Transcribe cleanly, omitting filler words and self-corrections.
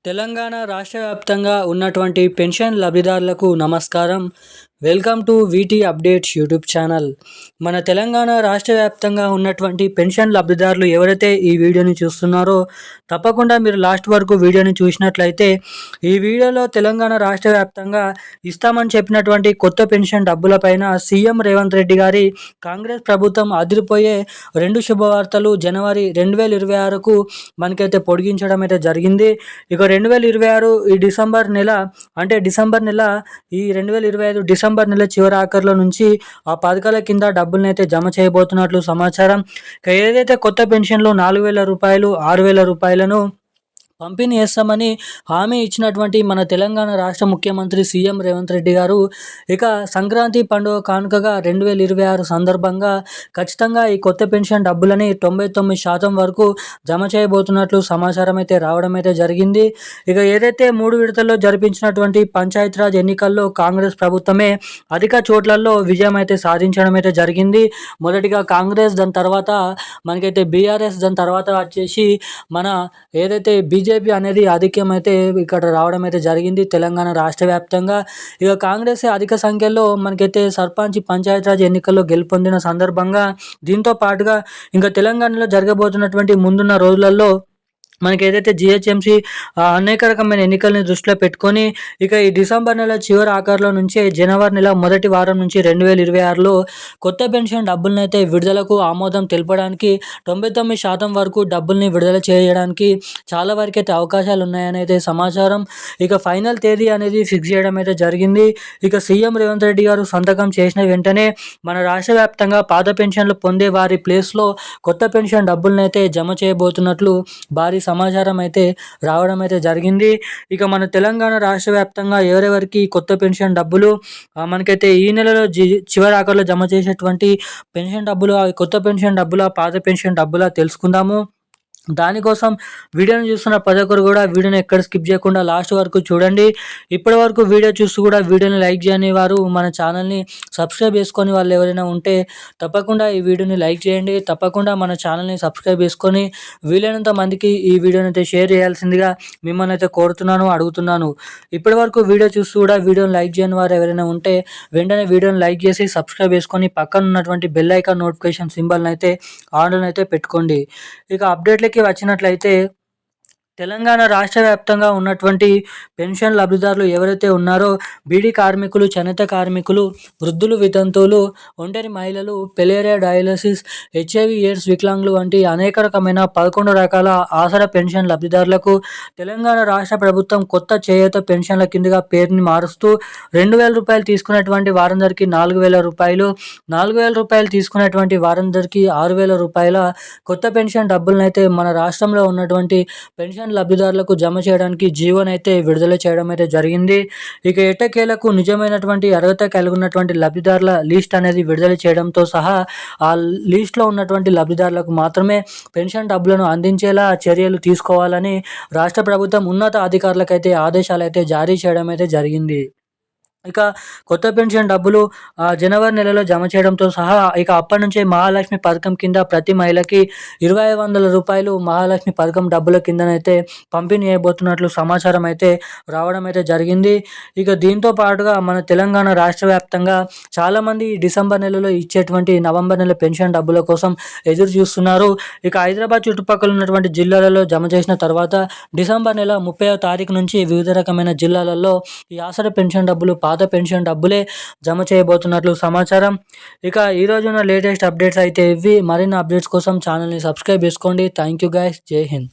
తెలంగాణ రాష్ట్ర వ్యాప్తంగా ఉన్నటువంటి పెన్షన్ లబ్ధిదారులకు నమస్కారం. Welcome to వీటీ updates YouTube channel. మన తెలంగాణ రాష్ట్ర వ్యాప్తంగా ఉన్నటువంటి పెన్షన్ లబ్ధిదారులు ఎవరైతే ఈ వీడియోని చూస్తున్నారో తప్పకుండా మీరు లాస్ట్ వరకు వీడియోని చూసినట్లయితే ఈ వీడియోలో తెలంగాణ రాష్ట్ర వ్యాప్తంగా ఇస్తామని చెప్పినటువంటి కొత్త పెన్షన్ డబ్బులపైన సీఎం రేవంత్ రెడ్డి గారి కాంగ్రెస్ ప్రభుత్వం అదిరిపోయే రెండు శుభవార్తలు జనవరి 2026కు మనకైతే పొడిగించడం అయితే జరిగింది. ఇక 2026 ఈ డిసెంబర్ నెల ఈ 2025 డిసెంబర్ నెల చివరి ఆఖరిలో నుంచి ఆ పథకాల కింద డబ్బులనైతే జమ చేయబోతున్నట్లు సమాచారం. ఇక ఏదైతే కొత్త పెన్షన్లు 4,000 రూపాయలు 6,000 రూపాయలను పంపిణీ చేస్తామని హామీ ఇచ్చినటువంటి మన తెలంగాణ రాష్ట్ర ముఖ్యమంత్రి సీఎం రేవంత్ రెడ్డి గారు ఇక సంక్రాంతి పండుగ కానుకగా 2026 సందర్భంగా ఖచ్చితంగా ఈ కొత్త పెన్షన్ డబ్బులని 99% వరకు జమ చేయబోతున్నట్లు సమాచారం అయితే రావడం అయితే జరిగింది. ఇక ఏదైతే 3 విడతల్లో జరిపించినటువంటి పంచాయతీరాజ్ ఎన్నికల్లో కాంగ్రెస్ ప్రభుత్వమే అధిక చోట్లలో విజయం అయితే సాధించడం అయితే జరిగింది. మొదటిగా కాంగ్రెస్, దాని తర్వాత మనకైతే బీఆర్ఎస్, దాని తర్వాత వచ్చేసి మన ఏదైతే బీజేపీ అనేది ఆధిక్యం అయితే ఇక్కడ రావడం అయితే జరిగింది తెలంగాణ రాష్ట్ర వ్యాప్తంగా. ఇక కాంగ్రెస్ అధిక సంఖ్యలో మనకైతే సర్పంచ్, పంచాయతీరాజ్ ఎన్నికల్లో గెలుపొందిన సందర్భంగా దీంతో పాటుగా ఇంకా తెలంగాణలో జరగబోతున్నటువంటి ముందున్న రోజులలో మనకి ఏదైతే జిహెచ్ఎంసీ అనేక రకమైన ఎన్నికల్ని దృష్టిలో పెట్టుకొని ఇక ఈ డిసెంబర్ నెల చివరి ఆఖరిలో నుంచే జనవరి నెల మొదటి వారం నుంచి 2026లో కొత్త పెన్షన్ డబ్బులను అయితే విడుదలకు ఆమోదం తెలపడానికి 99% వరకు డబ్బుల్ని విడుదల చేయడానికి చాలా వరకు అయితే అవకాశాలు ఉన్నాయని అయితే సమాచారం. ఇక ఫైనల్ తేదీ అనేది ఫిక్స్ చేయడం అయితే జరిగింది. ఇక సీఎం రేవంత్ రెడ్డి గారు సంతకం చేసిన వెంటనే మన రాష్ట్ర వ్యాప్తంగా పాత పెన్షన్లు పొందే వారి ప్లేస్లో కొత్త పెన్షన్ డబ్బులను అయితే జమ చేయబోతున్నట్లు భారీ సమాచారం అయితే రావడం అయితే జరిగింది. ఇక మన తెలంగాణ రాష్ట్ర వ్యాప్తంగా ఎవరెవరికి కొత్త పెన్షన్ డబ్బులు మనకైతే ఈ నెలలో చివరి ఆఖరిలో జమ చేసేటువంటి పెన్షన్ డబ్బులు, కొత్త పెన్షన్ డబ్బుల, పాత పెన్షన్ డబ్బుల తెలుసుకుందాము. దానికోసం వీడియోని చూస్తున్న ప్రతి ఒక్కరు కూడా వీడియోని ఎక్కడ స్కిప్ చేయకుండా లాస్ట్ వరకు చూడండి. ఇప్పటి వరకు వీడియో చూస్తూ కూడా వీడియోని లైక్ చేయని వారు, మన ఛానల్ని సబ్స్క్రైబ్ చేసుకొని వాళ్ళు ఎవరైనా ఉంటే తప్పకుండా ఈ వీడియోని లైక్ చేయండి. తప్పకుండా మన ఛానల్ని సబ్స్క్రైబ్ చేసుకొని వీలైనంత మందికి ఈ వీడియోని అయితే షేర్ చేయాల్సిందిగా మిమ్మల్ని అయితే కోరుతున్నాను, అడుగుతున్నాను. ఇప్పటి వరకు వీడియో చూస్తూ కూడా వీడియోని లైక్ చేయని వారు ఎవరైనా ఉంటే వెంటనే వీడియోని లైక్ చేసి సబ్స్క్రైబ్ చేసుకొని పక్కన ఉన్నటువంటి బెల్ ఐకాన్ నోటిఫికేషన్ సింబల్ని అయితే ఆన్లో అయితే పెట్టుకోండి. ఇక అప్డేట్లకి వచ్చినట్లయితే తెలంగాణ రాష్ట్ర వ్యాప్తంగా ఉన్నటువంటి పెన్షన్ లబ్ధిదారులు ఎవరైతే ఉన్నారో బీడీ కార్మికులు, చేనేత కార్మికులు, వృద్ధులు, వితంతువులు, ఒంటరి మహిళలు, పెలేరియా డయాలసిస్, హెచ్ఐవి ఎయిడ్స్ వికలాంగులు వంటి అనేక రకమైన 11 రకాల ఆసరా పెన్షన్ లబ్ధిదారులకు తెలంగాణ రాష్ట్ర ప్రభుత్వం కొత్త చేయూత పెన్షన్ల కిందగా పేరుని మారుస్తూ 2,000 రూపాయలు తీసుకున్నటువంటి వారందరికీ 4,000 రూపాయలు, 4,000 రూపాయలు తీసుకున్నటువంటి వారందరికీ 6,000 రూపాయల కొత్త పెన్షన్ డబ్బులను అయితే మన రాష్ట్రంలో ఉన్నటువంటి పెన్షన్ లబ్ధిదారులకు జమ చేయడానికి జీవోనైతే విడుదల చేయడం అయితే జరిగింది. ఇక ఎట్టకేలకు నిజమైనటువంటి అర్హత కలిగి ఉన్నటువంటి లబ్ధిదారుల లిస్ట్ అనేది విడుదల చేయడంతో సహా ఆ లిస్ట్లో ఉన్నటువంటి లబ్ధిదారులకు మాత్రమే పెన్షన్ డబ్బులను అందించేలా చర్యలు తీసుకోవాలని రాష్ట్ర ప్రభుత్వం ఉన్నత అధికారులకైతే ఆదేశాలు అయితే జారీ చేయడం అయితే జరిగింది. ఇక కొత్త పెన్షన్ డబ్బులు జనవరి నెలలో జమ చేయడంతో సహా ఇక అప్పటి నుంచే మహాలక్ష్మి పథకం కింద ప్రతి మహిళకి 2,500 రూపాయలు మహాలక్ష్మి పథకం డబ్బుల కిందనైతే పంపిణీ చేయబోతున్నట్లు సమాచారం అయితే రావడం అయితే జరిగింది. ఇక దీంతో పాటుగా మన తెలంగాణ రాష్ట్ర వ్యాప్తంగా చాలామంది డిసెంబర్ నెలలో ఇచ్చేటువంటి నవంబర్ నెల పెన్షన్ డబ్బుల కోసం ఎదురు చూస్తున్నారు. ఇక హైదరాబాద్ చుట్టుపక్కల ఉన్నటువంటి జిల్లాలలో జమ చేసిన తర్వాత డిసెంబర్ నెల 30వ తారీఖు నుంచి వివిధ రకమైన జిల్లాలలో ఈ ఆసరా పెన్షన్ డబ్బులు, పాత పెన్షన్ డబ్బులే జమ చేయబోతున్నట్లు సమాచారం. ఇక ఈ రోజున లేటెస్ట్ అప్డేట్స్ అయితే ఇవి. మరిన్ని అప్డేట్స్ కోసం ఛానల్ని సబ్స్క్రైబ్ చేసుకోండి. Thank you guys. జై హింద్.